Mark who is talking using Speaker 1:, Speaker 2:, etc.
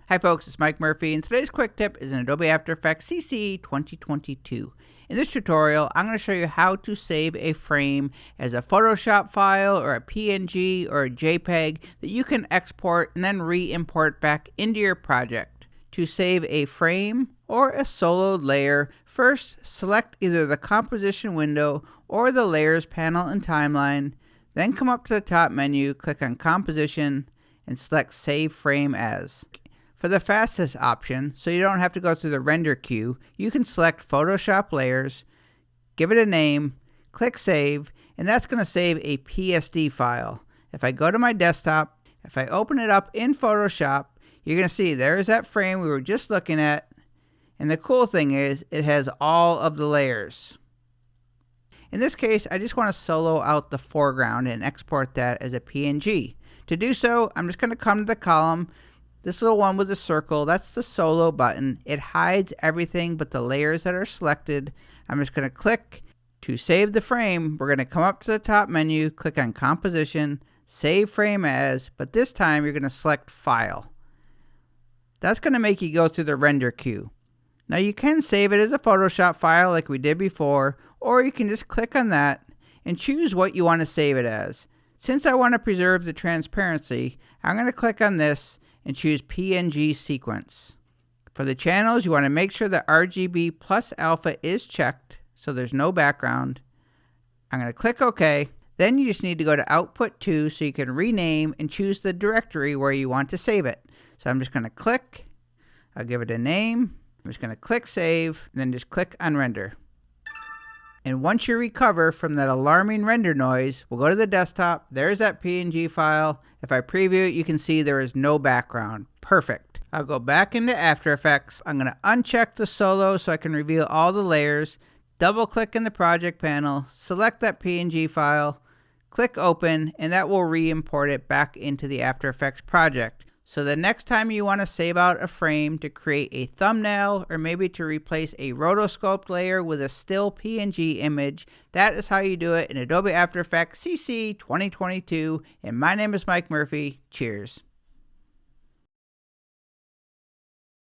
Speaker 1: Hi folks, it's Mike Murphy, and today's quick tip is in Adobe After Effects CC 2022. In this tutorial, I'm going to show you how to save a frame as a Photoshop file or a PNG or a Jpeg that you can export and then re-import back into your project. To save a frame or a soloed layer, first select either the composition window or the layers panel in timeline, then come up to the top menu, click on composition, and select save frame as. For the fastest option, so you don't have to go through the render queue, you can select Photoshop Layers, give it a name, click Save, and that's going to save a PSD file. If I go to my desktop, if I open it up in Photoshop, you're going to see there's that frame we were just looking at, and the cool thing is it has all of the layers. In this case, I just want to solo out the foreground and export that as a PNG. To do so, I'm just going to come to the column. This little one with the circle, that's the solo button. It hides everything but the layers that are selected. I'm just going to click to save the frame. We're going to come up to the top menu, click on composition, save frame as, but this time you're going to select file. That's going to make you go through the render queue. Now you can save it as a Photoshop file like we did before, or you can just click on that and choose what you want to save it as. Since I want to preserve the transparency, I'm going to click on this and choose PNG Sequence. For the channels, you want to make sure that RGB plus alpha is checked, so there's no background. I'm going to click OK. Then you just need to go to Output 2 so you can rename and choose the directory where you want to save it. So I'm just going to click, I'll give it a name, I'm just going to click Save, and then just click on Render. And once you recover from that alarming render noise, we'll go to the desktop. There's that PNG file. If I preview it, you can see there is no background. Perfect. I'll go back into After Effects. I'm going to uncheck the solo so I can reveal all the layers. Double click in the project panel, select that PNG file, click Open, and that will re-import it back into the After Effects project. So the next time you want to save out a frame to create a thumbnail or maybe to replace a rotoscoped layer with a still PNG image, that is how you do it in Adobe After Effects CC 2022. And my name is Mike Murphy. Cheers.